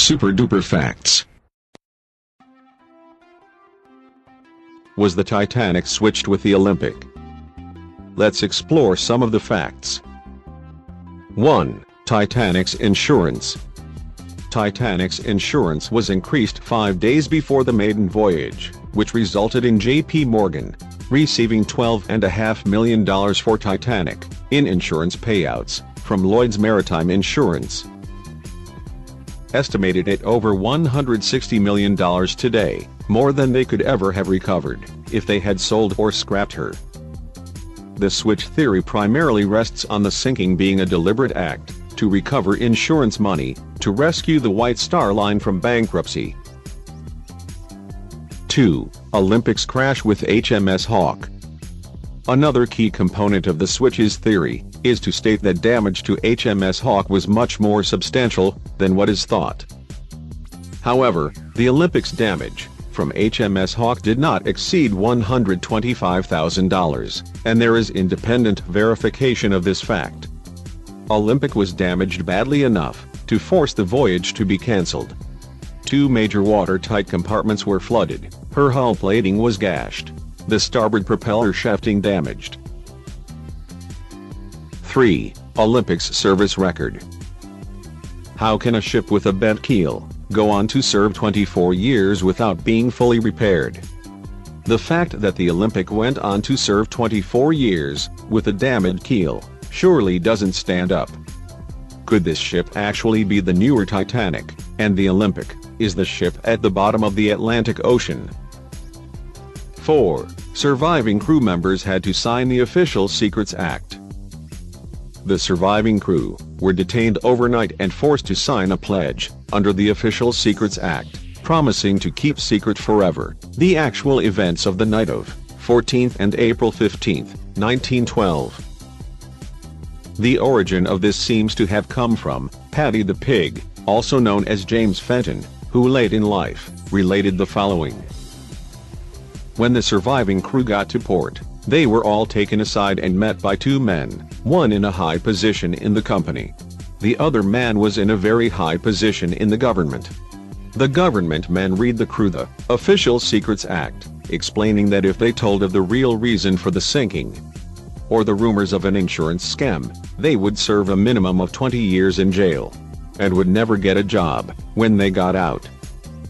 Super duper facts. Was the Titanic switched with the Olympic? Let's explore some of the facts. 1. Titanic's insurance. Titanic's insurance was increased 5 days before the maiden voyage, which resulted in J.P. Morgan receiving $12.5 million for Titanic in insurance payouts from Lloyd's Maritime Insurance, estimated at over $160 million today, more than they could ever have recovered if they had sold or scrapped her. The switch theory primarily rests on the sinking being a deliberate act to recover insurance money to rescue the White Star Line from bankruptcy. 2. Olympics crash with HMS Hawke. Another key component of the switches theory is to state that damage to HMS Hawke was much more substantial than what is thought. However, the Olympics damage from HMS Hawke did not exceed $125,000, and there is independent verification of this fact. Olympic was damaged badly enough to force the voyage to be cancelled. 2 major watertight compartments were flooded, her hull plating was gashed, the starboard propeller shafting damaged. 3. Olympics service record. How can a ship with a bent keel go on to serve 24 years without being fully repaired? The fact that the Olympic went on to serve 24 years with a damaged keel surely doesn't stand up. Could this ship actually be the newer Titanic, and the Olympic is the ship at the bottom of the Atlantic Ocean? 4. Surviving crew members had to sign the Official Secrets Act. The surviving crew were detained overnight and forced to sign a pledge under the Official Secrets Act, promising to keep secret forever the actual events of the night of 14th and April 15th, 1912. The origin of this seems to have come from Paddy the Pig, also known as James Fenton, who late in life related the following. When the surviving crew got to port, they were all taken aside and met by 2 men, one in a high position in the company. The other man was in a very high position in the government. The government men read the crew the Official Secrets Act, explaining that if they told of the real reason for the sinking, or the rumors of an insurance scam, they would serve a minimum of 20 years in jail, and would never get a job when they got out.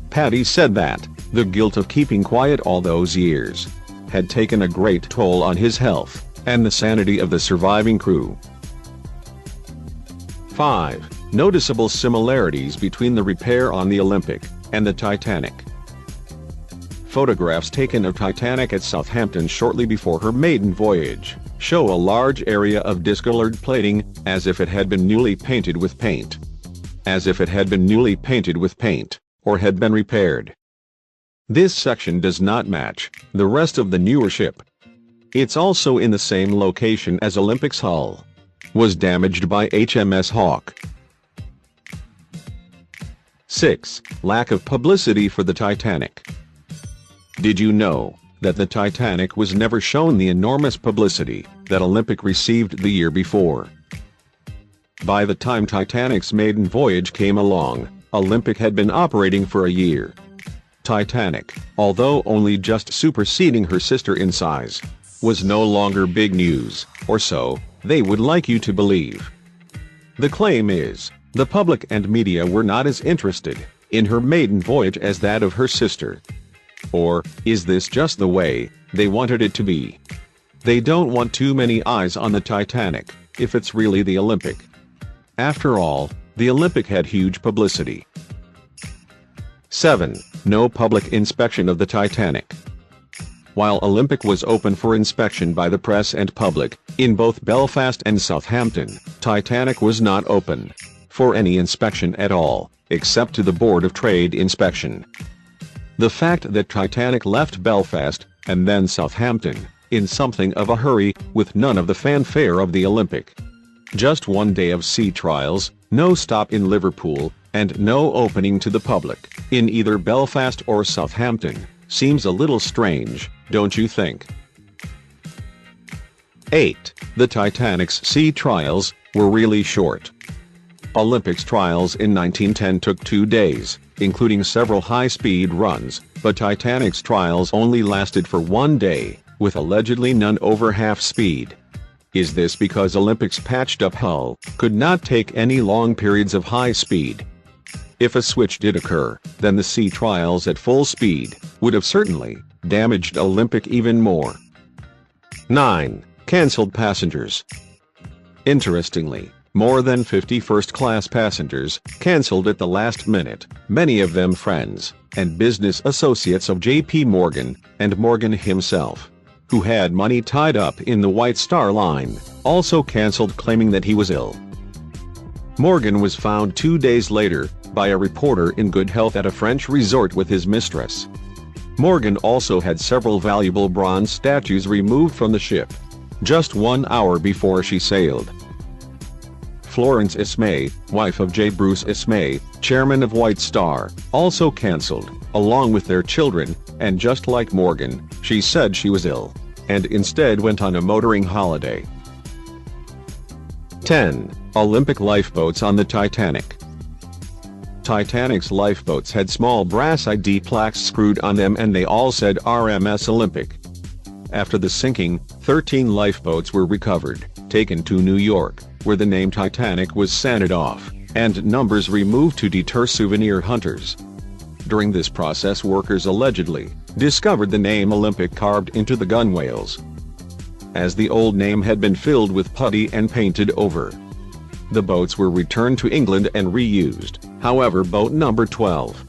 Paddy said that the guilt of keeping quiet all those years had taken a great toll on his health and the sanity of the surviving crew. 5. Noticeable similarities between the repair on the Olympic and the Titanic. Photographs taken of Titanic at Southampton shortly before her maiden voyage show a large area of discolored plating, as if it had been newly painted with paint. As if it had been newly painted with paint, or had been repaired. This section does not match the rest of the newer ship. It's also in the same location as Olympic's hull was damaged by HMS Hawke. 6. Lack of publicity for the Titanic. Did you know that the Titanic was never shown the enormous publicity that Olympic received the year before? By the time Titanic's maiden voyage came along, Olympic had been operating for a year. Titanic, although only just superseding her sister in size, was no longer big news, or so they would like you to believe. The claim is, the public and media were not as interested in her maiden voyage as that of her sister. Or, is this just the way they wanted it to be? They don't want too many eyes on the Titanic, if it's really the Olympic. After all, the Olympic had huge publicity. 7. No public inspection of the Titanic. While Olympic was open for inspection by the press and public, in both Belfast and Southampton, Titanic was not open for any inspection at all, except to the Board of Trade inspection. The fact that Titanic left Belfast, and then Southampton, in something of a hurry, with none of the fanfare of the Olympic. Just 1 day of sea trials, no stop in Liverpool, and no opening to the public, in either Belfast or Southampton, seems a little strange, don't you think? 8. The Titanic's sea trials were really short. Olympics trials in 1910 took 2 days, including several high-speed runs, but Titanic's trials only lasted for 1 day, with allegedly none over half speed. Is this because Olympics' patched-up hull could not take any long periods of high speed? If a switch did occur, then the sea trials at full speed would have certainly damaged Olympic even more. 9. Cancelled passengers. Interestingly, more than 50 first-class passengers cancelled at the last minute, many of them friends and business associates of J.P. Morgan, and Morgan himself, who had money tied up in the White Star Line, also cancelled, claiming that he was ill. Morgan was found 2 days later by a reporter in good health at a French resort with his mistress. Morgan also had several valuable bronze statues removed from the ship, just 1 hour before she sailed. Florence Ismay, wife of J. Bruce Ismay, chairman of White Star, also cancelled, along with their children, and just like Morgan, she said she was ill, and instead went on a motoring holiday. 10. Olympic lifeboats on the Titanic. Titanic's lifeboats had small brass ID plaques screwed on them, and they all said RMS Olympic. After the sinking, 13 lifeboats were recovered, taken to New York, where the name Titanic was sanded off, and numbers removed to deter souvenir hunters. During this process, workers allegedly discovered the name Olympic carved into the gunwales, as the old name had been filled with putty and painted over. The boats were returned to England and reused. However, boat number 12,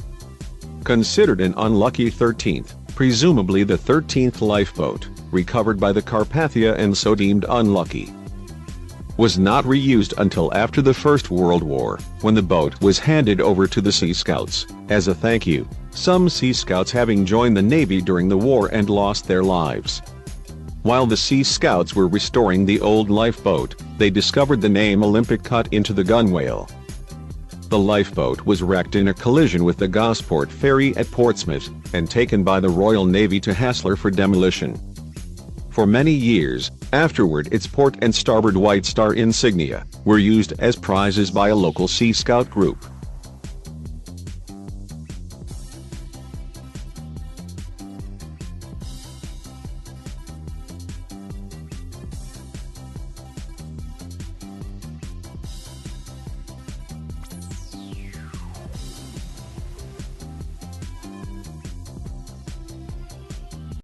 considered an unlucky 13th, presumably the 13th lifeboat, recovered by the Carpathia and so deemed unlucky, was not reused until after the First World War, when the boat was handed over to the Sea Scouts, as a thank you, some Sea Scouts having joined the Navy during the war and lost their lives. While the Sea Scouts were restoring the old lifeboat, they discovered the name Olympic cut into the gunwale. The lifeboat was wrecked in a collision with the Gosport ferry at Portsmouth, and taken by the Royal Navy to Haslar for demolition. For many years afterward, its port and starboard White Star insignia were used as prizes by a local Sea Scout group.